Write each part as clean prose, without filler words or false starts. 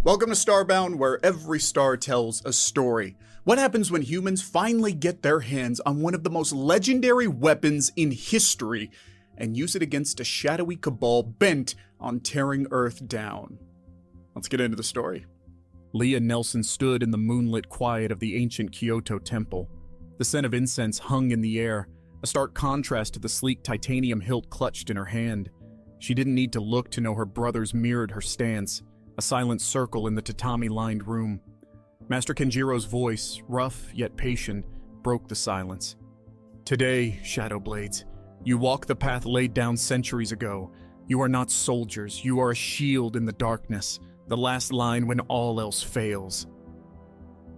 Welcome to Starbound, where every star tells a story. What happens when humans finally get their hands on one of the most legendary weapons in history and use it against a shadowy cabal bent on tearing Earth down? Let's get into the story. Leah Nelson stood in the moonlit quiet of the ancient Kyoto temple. The scent of incense hung in the air, a stark contrast to the sleek titanium hilt clutched in her hand. She didn't need to look to know her brothers mirrored her stance, a silent circle in the tatami-lined room. Master Kenjiro's voice, rough yet patient, broke the silence. Today, Shadowblades, you walk the path laid down centuries ago. You are not soldiers, you are a shield in the darkness, the last line when all else fails.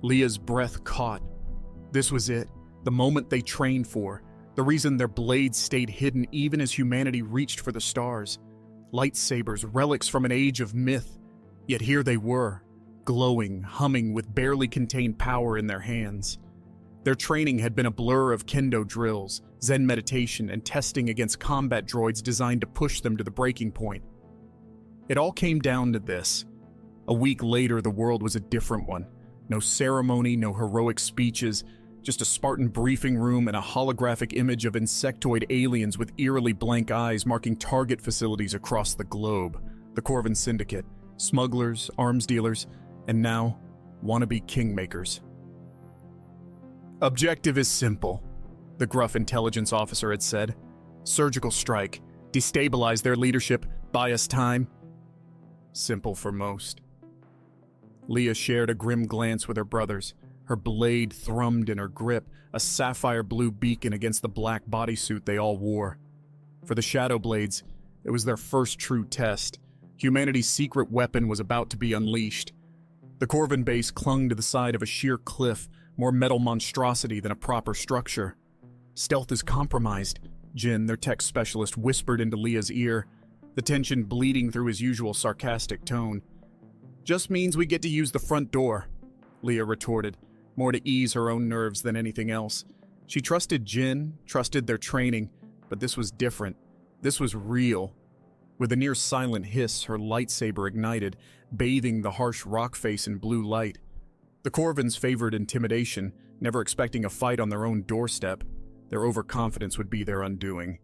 Leah's breath caught. This was it, the moment they trained for, the reason their blades stayed hidden even as humanity reached for the stars. Lightsabers, relics from an age of myth. Yet here they were, glowing, humming with barely contained power in their hands. Their training had been a blur of kendo drills, Zen meditation, and testing against combat droids designed to push them to the breaking point. It all came down to this. A week later, the world was a different one. No ceremony, no heroic speeches, just a Spartan briefing room and a holographic image of insectoid aliens with eerily blank eyes marking target facilities across the globe. The Korvan Syndicate. Smugglers, arms dealers, and now, wannabe kingmakers. Objective is simple, the gruff intelligence officer had said. Surgical strike, destabilize their leadership, buy us time. Simple for most. Leah shared a grim glance with her brothers. Her blade thrummed in her grip, a sapphire blue beacon against the black bodysuit they all wore. For the Shadowblades, it was their first true test. Humanity's secret weapon was about to be unleashed. The Korvan base clung to the side of a sheer cliff, more metal monstrosity than a proper structure. Stealth is compromised, Jin, their tech specialist, whispered into Leah's ear, the tension bleeding through his usual sarcastic tone. Just means we get to use the front door, Leah retorted, more to ease her own nerves than anything else. She trusted Jin, trusted their training, but this was different. This was real. With a near-silent hiss, her lightsaber ignited, bathing the harsh rock face in blue light. The Korvans favored intimidation, never expecting a fight on their own doorstep. Their overconfidence would be their undoing.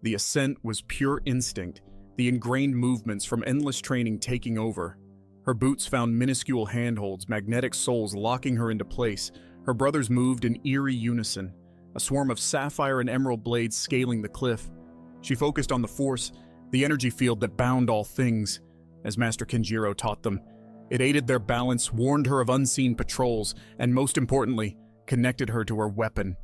The ascent was pure instinct, the ingrained movements from endless training taking over. Her boots found minuscule handholds, magnetic soles locking her into place. Her brothers moved in eerie unison, a swarm of sapphire and emerald blades scaling the cliff. She focused on the force, the energy field that bound all things, as Master Kenjiro taught them. It aided their balance, warned her of unseen patrols, and most importantly, connected her to her weapon.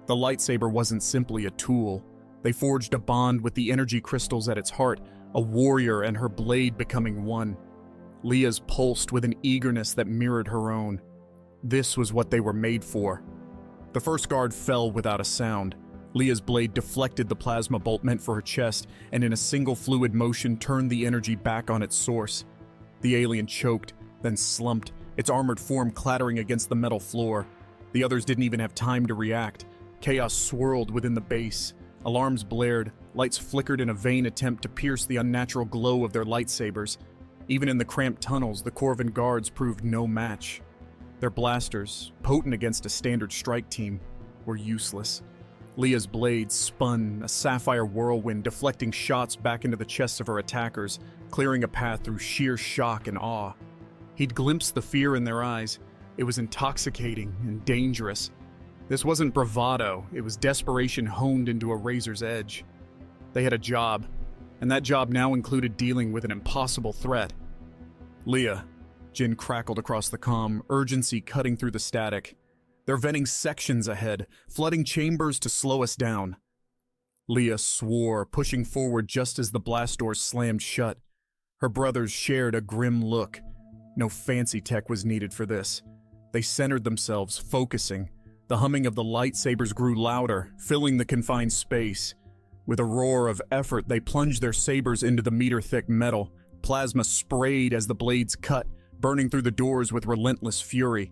The lightsaber wasn't simply a tool. They forged a bond with the energy crystals at its heart, a warrior and her blade becoming one. Leah's pulsed with an eagerness that mirrored her own. This was what they were made for. The first guard fell without a sound. Leah's blade deflected the plasma bolt meant for her chest, and in a single fluid motion turned the energy back on its source. The alien choked, then slumped, its armored form clattering against the metal floor. The others didn't even have time to react. Chaos swirled within the base. Alarms blared, lights flickered in a vain attempt to pierce the unnatural glow of their lightsabers. Even in the cramped tunnels, the Korvan guards proved no match. Their blasters, potent against a standard strike team, were useless. Leah's blade spun, a sapphire whirlwind deflecting shots back into the chests of her attackers, clearing a path through sheer shock and awe. He'd glimpsed the fear in their eyes. It was intoxicating and dangerous. This wasn't bravado, it was desperation honed into a razor's edge. They had a job, and that job now included dealing with an impossible threat. Leah, Jin crackled across the comm, urgency cutting through the static. They're venting sections ahead, flooding chambers to slow us down. Leah swore, pushing forward just as the blast doors slammed shut. Her brothers shared a grim look. No fancy tech was needed for this. They centered themselves, focusing. The humming of the lightsabers grew louder, filling the confined space. With a roar of effort, they plunged their sabers into the meter-thick metal. Plasma sprayed as the blades cut, burning through the doors with relentless fury.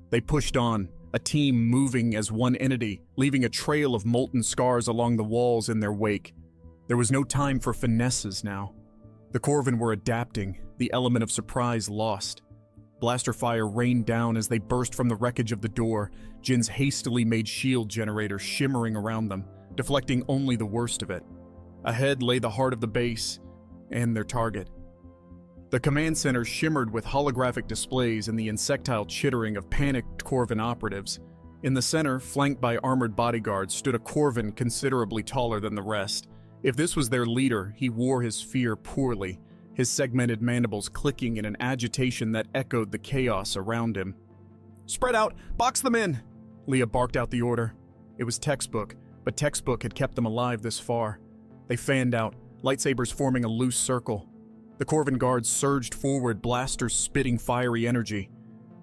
They pushed on, a team moving as one entity, leaving a trail of molten scars along the walls in their wake. There was no time for finesses now. The Korvan were adapting, the element of surprise lost. Blaster fire rained down as they burst from the wreckage of the door, Jin's hastily made shield generator shimmering around them, deflecting only the worst of it. Ahead lay the heart of the base, and their target. The command center shimmered with holographic displays and the insectile chittering of panicked Korvan operatives. In the center, flanked by armored bodyguards, stood a Korvan considerably taller than the rest. If this was their leader, he wore his fear poorly, his segmented mandibles clicking in an agitation that echoed the chaos around him. "Spread out! Box them in!" Leah barked out the order. It was textbook, but textbook had kept them alive this far. They fanned out, lightsabers forming a loose circle. The Korvan guards surged forward, blasters spitting fiery energy.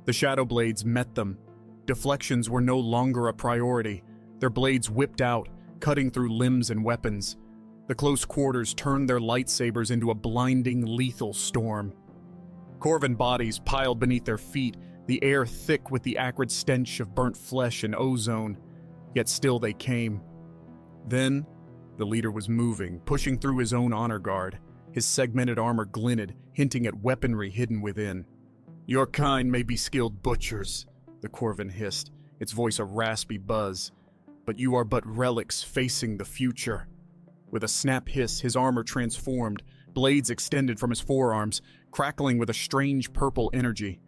The Shadowblades met them. Deflections were no longer a priority. Their blades whipped out, cutting through limbs and weapons. The close quarters turned their lightsabers into a blinding, lethal storm. Korvan bodies piled beneath their feet, the air thick with the acrid stench of burnt flesh and ozone. Yet still they came. Then, the leader was moving, pushing through his own honor guard. His segmented armor glinted, hinting at weaponry hidden within. "Your kind may be skilled butchers," the Korvan hissed, its voice a raspy buzz. "But you are but relics facing the future." With a snap hiss, his armor transformed, blades extended from his forearms, crackling with a strange purple energy.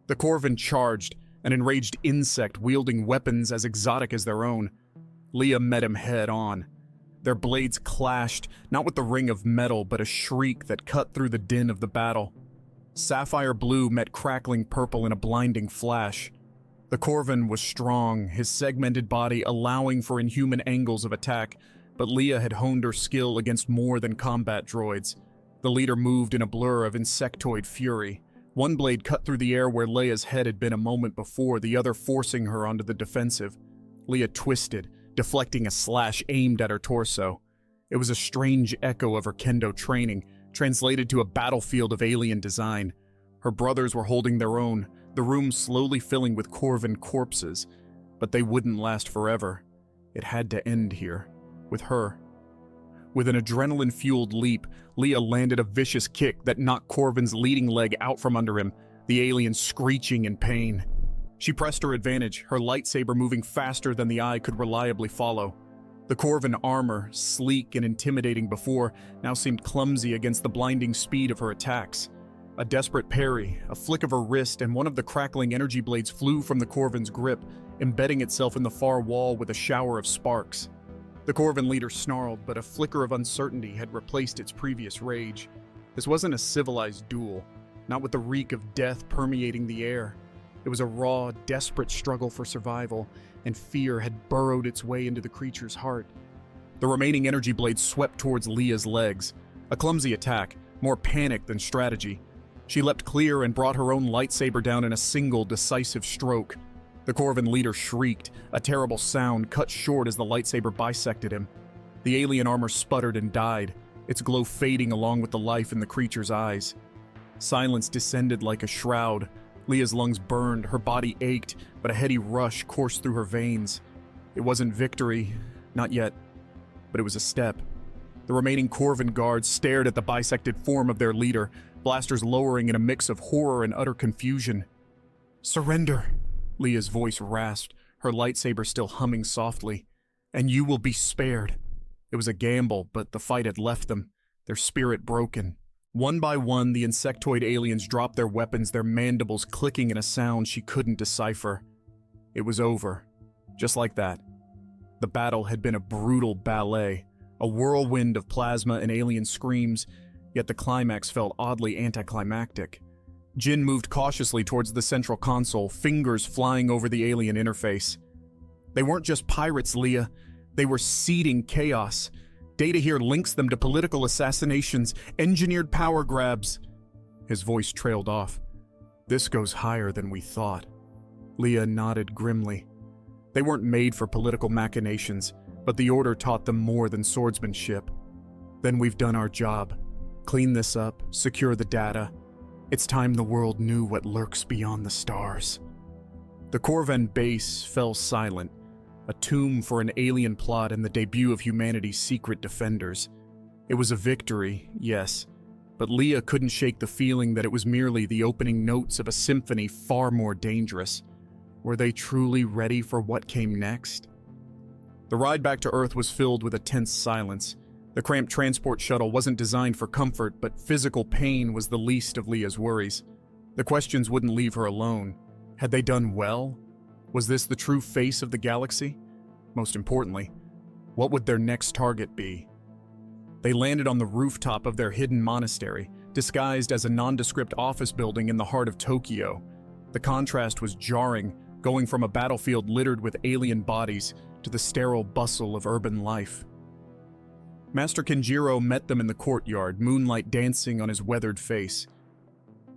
The Korvan charged, an enraged insect wielding weapons as exotic as their own. Leah met him head on. Their blades clashed, not with the ring of metal, but a shriek that cut through the din of the battle. Sapphire blue met crackling purple in a blinding flash. The Korvan was strong, his segmented body allowing for inhuman angles of attack, but Leah had honed her skill against more than combat droids. The leader moved in a blur of insectoid fury. One blade cut through the air where Leia's head had been a moment before, the other forcing her onto the defensive. Leah twisted, deflecting a slash aimed at her torso. It was a strange echo of her kendo training, translated to a battlefield of alien design. Her brothers were holding their own, the room slowly filling with Korvan corpses. But they wouldn't last forever. It had to end here. With her. With an adrenaline-fueled leap, Leah landed a vicious kick that knocked Korvan's leading leg out from under him, the alien screeching in pain. She pressed her advantage, her lightsaber moving faster than the eye could reliably follow. The Korvan armor, sleek and intimidating before, now seemed clumsy against the blinding speed of her attacks. A desperate parry, a flick of her wrist, and one of the crackling energy blades flew from the Korvan's grip, embedding itself in the far wall with a shower of sparks. The Korvan leader snarled, but a flicker of uncertainty had replaced its previous rage. This wasn't a civilized duel, not with the reek of death permeating the air. It was a raw, desperate struggle for survival, and fear had burrowed its way into the creature's heart. The remaining energy blades swept towards Leah's legs. A clumsy attack, more panic than strategy. She leapt clear and brought her own lightsaber down in a single, decisive stroke. The Korvan leader shrieked, a terrible sound cut short as the lightsaber bisected him. The alien armor sputtered and died, its glow fading along with the life in the creature's eyes. Silence descended like a shroud. Leah's lungs burned, her body ached, but a heady rush coursed through her veins. It wasn't victory, not yet, but it was a step. The remaining Korvan guards stared at the bisected form of their leader, blasters lowering in a mix of horror and utter confusion. "Surrender," Leah's voice rasped, her lightsaber still humming softly. "And you will be spared." It was a gamble, but the fight had left them, their spirit broken. One by one, the insectoid aliens dropped their weapons, their mandibles clicking in a sound she couldn't decipher. It was over. Just like that. The battle had been a brutal ballet, a whirlwind of plasma and alien screams, yet the climax felt oddly anticlimactic. Jin moved cautiously towards the central console, fingers flying over the alien interface. They weren't just pirates, Leah. They were seeding chaos. Data here links them to political assassinations, engineered power grabs. His voice trailed off. "This goes higher than we thought." Leah nodded grimly. They weren't made for political machinations, but the Order taught them more than swordsmanship. "Then we've done our job. Clean this up, secure the data. It's time the world knew what lurks beyond the stars." The Korvan base fell silent, a tomb for an alien plot and the debut of humanity's secret defenders. It was a victory, yes, But Leah couldn't shake the feeling that it was merely the opening notes of a symphony far more dangerous. Were they truly ready for what came next? The ride back to Earth was filled with a tense silence. The cramped transport shuttle wasn't designed for comfort, but physical pain was the least of Leah's worries. The questions wouldn't leave her alone. Had they done well? Was this the true face of the galaxy? Most importantly, what would their next target be? They landed on the rooftop of their hidden monastery, disguised as a nondescript office building in the heart of Tokyo. The contrast was jarring, going from a battlefield littered with alien bodies to the sterile bustle of urban life. Master Kenjiro met them in the courtyard, moonlight dancing on his weathered face.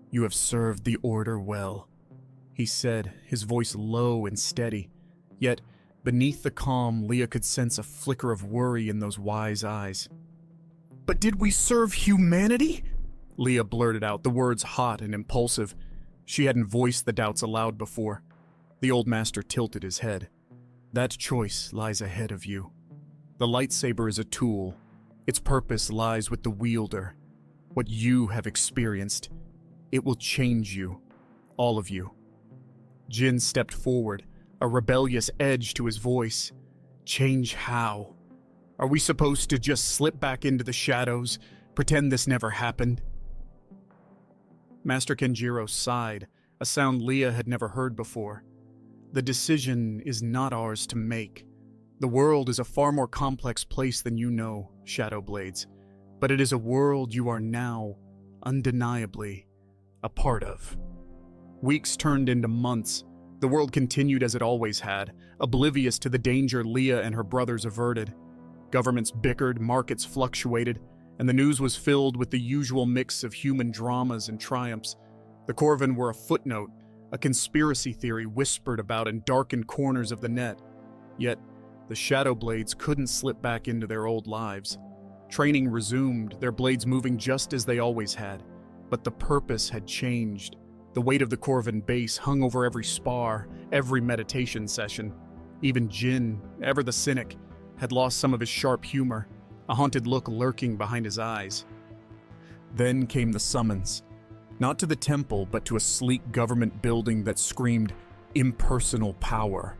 "You have served the Order well," he said, his voice low and steady. Yet, beneath the calm, Leah could sense a flicker of worry in those wise eyes. "But did we serve humanity?" Leah blurted out, the words hot and impulsive. She hadn't voiced the doubts aloud before. The old master tilted his head. "That choice lies ahead of you. The lightsaber is a tool. Its purpose lies with the wielder. What you have experienced, it will change you. All of you." Jin stepped forward, a rebellious edge to his voice. "Change how? Are we supposed to just slip back into the shadows, pretend this never happened?" Master Kenjiro sighed, a sound Leah had never heard before. "The decision is not ours to make. The world is a far more complex place than you know, Shadowblades, but it is a world you are now, undeniably, a part of." Weeks turned into months. The world continued as it always had, oblivious to the danger Leah and her brothers averted. Governments bickered, markets fluctuated, and the news was filled with the usual mix of human dramas and triumphs. The Korvan were a footnote, a conspiracy theory whispered about in darkened corners of the net. Yet, the Shadowblades couldn't slip back into their old lives. Training resumed, their blades moving just as they always had. But the purpose had changed. The weight of the Korvan base hung over every spar, every meditation session. Even Jin, ever the cynic, had lost some of his sharp humor, a haunted look lurking behind his eyes. Then came the summons. Not to the temple, but to a sleek government building that screamed impersonal power.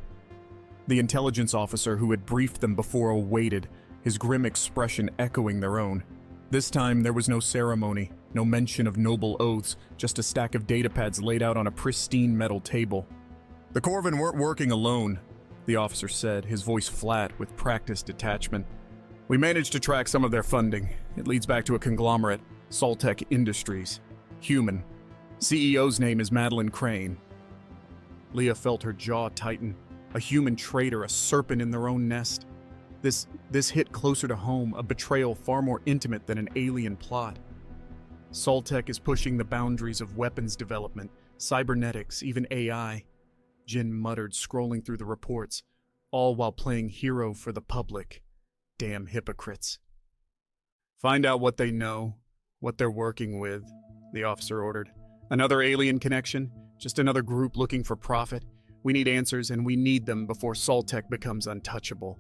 The intelligence officer who had briefed them before awaited, his grim expression echoing their own. This time there was no ceremony, no mention of noble oaths, just a stack of datapads laid out on a pristine metal table. "The Korvan weren't working alone," the officer said, his voice flat with practiced detachment. "We managed to track some of their funding. It leads back to a conglomerate, Saltec Industries. Human. CEO's name is Madeline Crane." Leah felt her jaw tighten. A human traitor, a serpent in their own nest. This hit closer to home, a betrayal far more intimate than an alien plot. Saltec is pushing the boundaries of weapons development, cybernetics, even AI. Jin muttered, scrolling through the reports, all while playing hero for the public. Damn hypocrites. "Find out what they know, what they're working with," the officer ordered. "Another alien connection? Just another group looking for profit? We need answers, and we need them before Saltec becomes untouchable."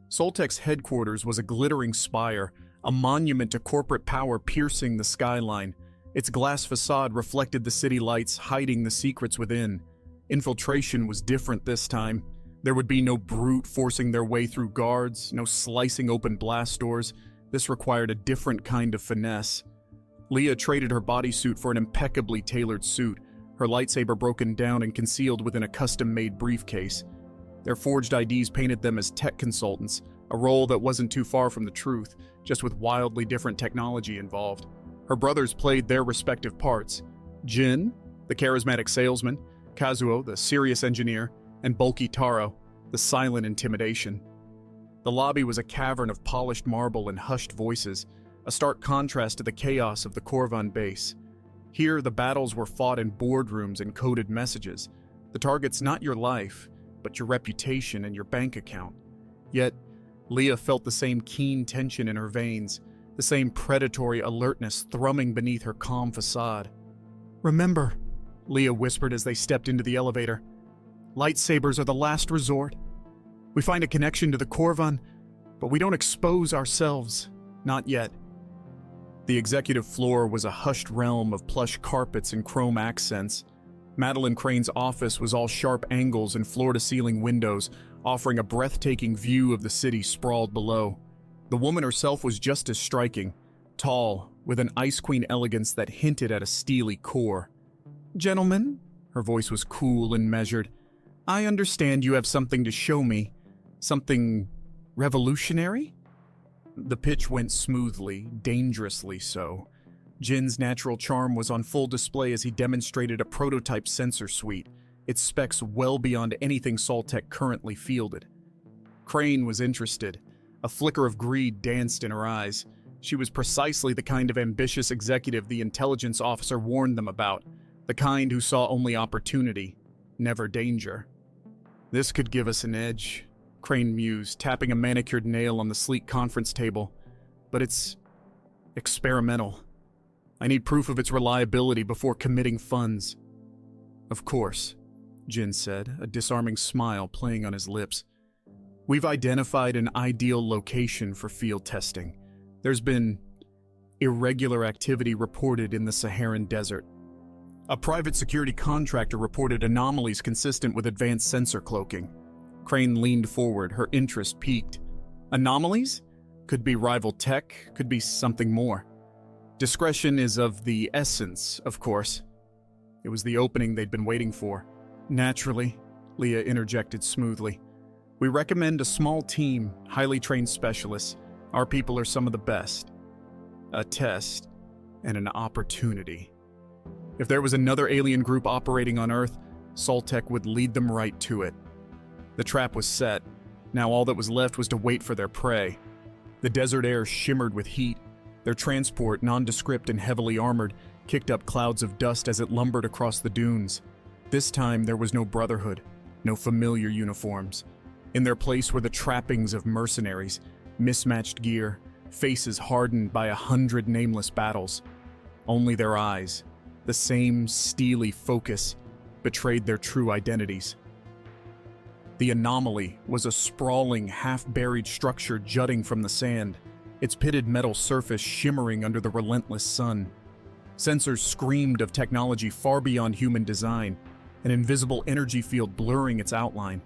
Saltec's headquarters was a glittering spire, a monument to corporate power piercing the skyline. Its glass facade reflected the city lights, hiding the secrets within. Infiltration was different this time. There would be no brute forcing their way through guards, no slicing open blast doors. This required a different kind of finesse. Leah traded her bodysuit for an impeccably tailored suit, her lightsaber broken down and concealed within a custom-made briefcase. Their forged IDs painted them as tech consultants, a role that wasn't too far from the truth, just with wildly different technology involved. Her brothers played their respective parts. Jin, the charismatic salesman, Kazuo, the serious engineer, and bulky Taro, the silent intimidation. The lobby was a cavern of polished marble and hushed voices, a stark contrast to the chaos of the Korvan base. Here, the battles were fought in boardrooms and coded messages. The target's not your life, but your reputation and your bank account. Yet, Leah felt the same keen tension in her veins, the same predatory alertness thrumming beneath her calm facade. "Remember," Leah whispered as they stepped into the elevator, "lightsabers are the last resort. We find a connection to the Korvan, but we don't expose ourselves. Not yet. The executive floor was a hushed realm of plush carpets and chrome accents. Madeline Crane's office was all sharp angles and floor-to-ceiling windows, offering a breathtaking view of the city sprawled below. The woman herself was just as striking, tall, with an Ice Queen elegance that hinted at a steely core. "Gentlemen," her voice was cool and measured, "I understand you have something to show me. Something revolutionary?" The pitch went smoothly, dangerously so. Jin's natural charm was on full display as he demonstrated a prototype sensor suite, its specs well beyond anything Saltec currently fielded. Crane was interested. A flicker of greed danced in her eyes. She was precisely the kind of ambitious executive the intelligence officer warned them about, the kind who saw only opportunity, never danger. "This could give us an edge," Crane mused, tapping a manicured nail on the sleek conference table. "But it's experimental. I need proof of its reliability before committing funds." "Of course," Jin said, a disarming smile playing on his lips. "We've identified an ideal location for field testing. There's been irregular activity reported in the Saharan desert. A private security contractor reported anomalies consistent with advanced sensor cloaking." Crane leaned forward, her interest piqued. "Anomalies? Could be rival tech, could be something more. Discretion is of the essence, of course." It was the opening they'd been waiting for. "Naturally," Leah interjected smoothly. "We recommend a small team, highly trained specialists. Our people are some of the best. A test and an opportunity. If there was another alien group operating on Earth, Saltec would lead them right to it." The trap was set. Now all that was left was to wait for their prey. The desert air shimmered with heat. Their transport, nondescript and heavily armored, kicked up clouds of dust as it lumbered across the dunes. This time there was no brotherhood, no familiar uniforms. In their place were the trappings of mercenaries, mismatched gear, faces hardened by 100 nameless battles. Only their eyes, the same steely focus, betrayed their true identities. The anomaly was a sprawling, half-buried structure jutting from the sand, its pitted metal surface shimmering under the relentless sun. Sensors screamed of technology far beyond human design, an invisible energy field blurring its outline.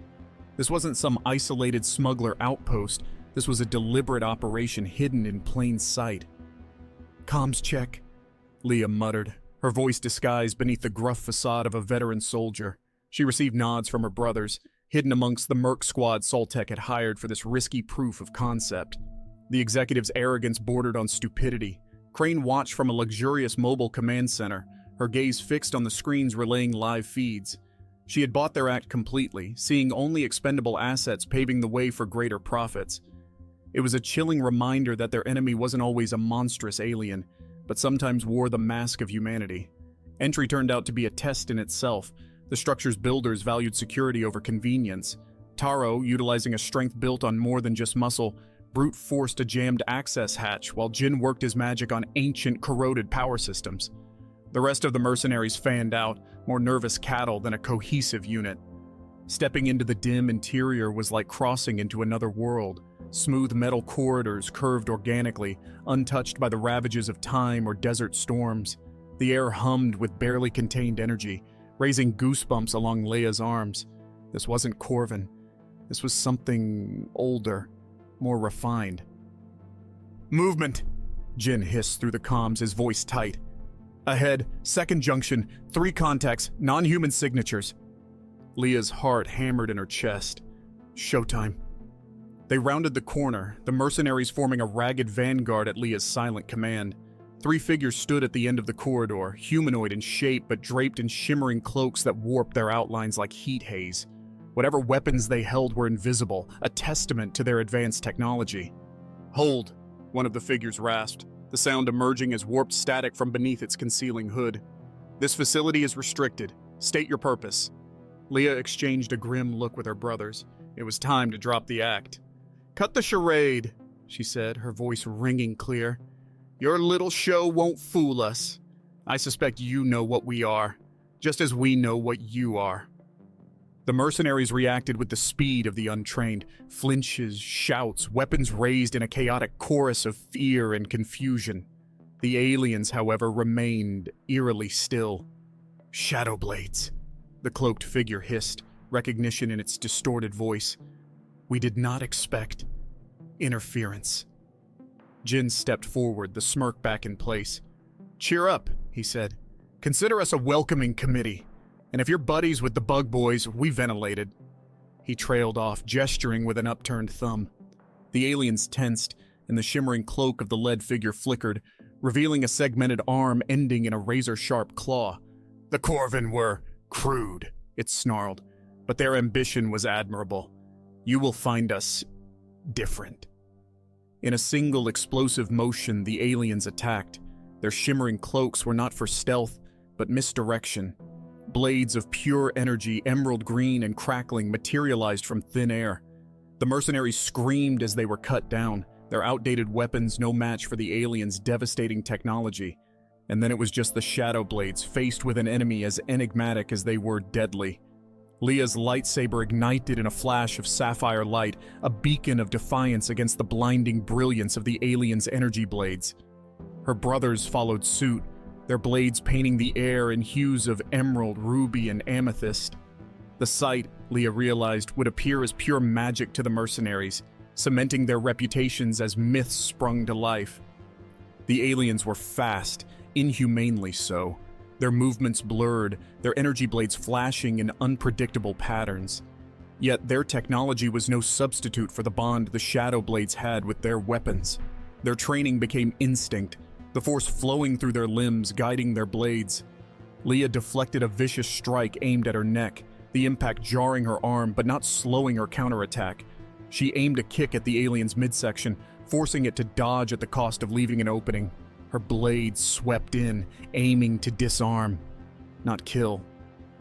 This wasn't some isolated smuggler outpost, this was a deliberate operation hidden in plain sight. "Comms check," Leah muttered, her voice disguised beneath the gruff facade of a veteran soldier. She received nods from her brothers, hidden amongst the merc squad Saltec had hired for this risky proof of concept. The executive's arrogance bordered on stupidity. Crane watched from a luxurious mobile command center, her gaze fixed on the screens relaying live feeds. She had bought their act completely, seeing only expendable assets paving the way for greater profits. It was a chilling reminder that their enemy wasn't always a monstrous alien, but sometimes wore the mask of humanity. Entry turned out to be a test in itself. The structure's builders valued security over convenience. Taro, utilizing a strength built on more than just muscle, brute forced a jammed access hatch while Jin worked his magic on ancient, corroded power systems. The rest of the mercenaries fanned out, more nervous cattle than a cohesive unit. Stepping into the dim interior was like crossing into another world. Smooth metal corridors curved organically, untouched by the ravages of time or desert storms. The air hummed with barely contained energy, raising goosebumps along Leia's arms. This wasn't Korvan. This was something older, more refined. "Movement!" Jin hissed through the comms, his voice tight. "Ahead, second junction, 3 contacts, non-human signatures." Leah's heart hammered in her chest. Showtime. They rounded the corner, the mercenaries forming a ragged vanguard at Leah's silent command. 3 figures stood at the end of the corridor, humanoid in shape but draped in shimmering cloaks that warped their outlines like heat haze. Whatever weapons they held were invisible, a testament to their advanced technology. "Hold," one of the figures rasped, the sound emerging as warped static from beneath its concealing hood. "This facility is restricted. State your purpose." Leah exchanged a grim look with her brothers. It was time to drop the act. "Cut the charade," she said, her voice ringing clear. "Your little show won't fool us. I suspect you know what we are, just as we know what you are." The mercenaries reacted with the speed of the untrained. Flinches, shouts, weapons raised in a chaotic chorus of fear and confusion. The aliens, however, remained eerily still. "Shadowblades," the cloaked figure hissed, recognition in its distorted voice. "We did not expect interference." Jin stepped forward, the smirk back in place. "Cheer up," he said. "Consider us a welcoming committee. And if you're buddies with the bug boys, we ventilated." He trailed off, gesturing with an upturned thumb. The aliens tensed, and the shimmering cloak of the lead figure flickered, revealing a segmented arm ending in a razor-sharp claw. "The Korvan were crude," it snarled, "but their ambition was admirable. You will find us different." In a single explosive motion, the aliens attacked. Their shimmering cloaks were not for stealth, but misdirection. Blades of pure energy, emerald green and crackling, materialized from thin air. The mercenaries screamed as they were cut down, their outdated weapons no match for the aliens' devastating technology. And then it was just the Shadowblades, faced with an enemy as enigmatic as they were deadly. Leah's lightsaber ignited in a flash of sapphire light, a beacon of defiance against the blinding brilliance of the aliens' energy blades. Her brothers followed suit, their blades painting the air in hues of emerald, ruby, and amethyst. The sight, Leah realized, would appear as pure magic to the mercenaries, cementing their reputations as myths sprung to life. The aliens were fast, inhumanely so, their movements blurred, their energy blades flashing in unpredictable patterns. Yet their technology was no substitute for the bond the Shadowblades had with their weapons. Their training became instinct, the force flowing through their limbs, guiding their blades. Leah deflected a vicious strike aimed at her neck, the impact jarring her arm but not slowing her counterattack. She aimed a kick at the alien's midsection, forcing it to dodge at the cost of leaving an opening. Her blade swept in, aiming to disarm, not kill.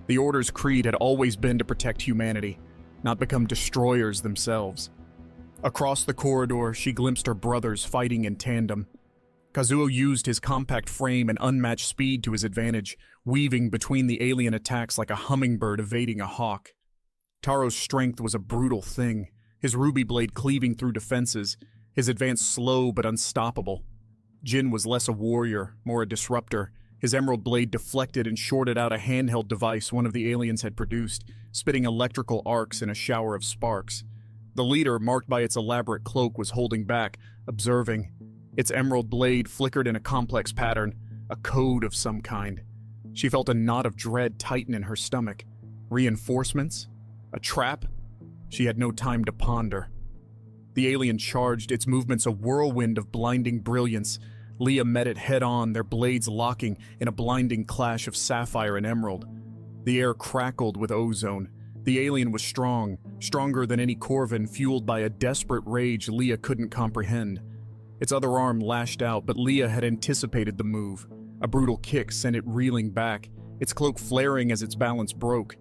The Order's creed had always been to protect humanity, not become destroyers themselves. Across the corridor, she glimpsed her brothers fighting in tandem. Kazuo used his compact frame and unmatched speed to his advantage, weaving between the alien attacks like a hummingbird evading a hawk. Taro's strength was a brutal thing, his ruby blade cleaving through defenses, his advance slow but unstoppable. Jin was less a warrior, more a disruptor. His emerald blade deflected and shorted out a handheld device one of the aliens had produced, spitting electrical arcs in a shower of sparks. The leader, marked by its elaborate cloak, was holding back, observing. Its emerald blade flickered in a complex pattern, a code of some kind. She felt a knot of dread tighten in her stomach. Reinforcements? A trap? She had no time to ponder. The alien charged, its movements a whirlwind of blinding brilliance. Leah met it head-on, their blades locking in a blinding clash of sapphire and emerald. The air crackled with ozone. The alien was strong, stronger than any Korvan, fueled by a desperate rage Leah couldn't comprehend. Its other arm lashed out, but Leah had anticipated the move. A brutal kick sent it reeling back, its cloak flaring as its balance broke.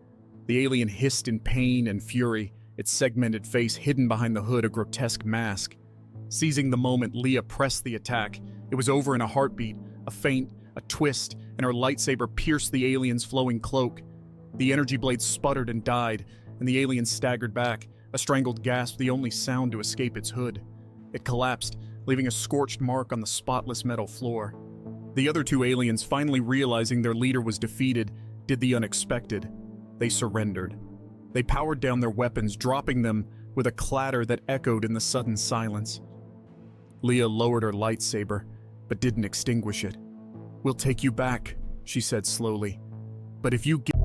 The alien hissed in pain and fury, its segmented face hidden behind the hood a grotesque mask. Seizing the moment, Leah pressed the attack. It was over in a heartbeat, a feint, a twist, and her lightsaber pierced the alien's flowing cloak. The energy blade sputtered and died, and the alien staggered back, a strangled gasp the only sound to escape its hood. It collapsed, leaving a scorched mark on the spotless metal floor. The other two aliens, finally realizing their leader was defeated, did the unexpected. They surrendered. They powered down their weapons, dropping them with a clatter that echoed in the sudden silence. Leah lowered her lightsaber, but didn't extinguish it. "We'll take you back," she said slowly. "But if you get..."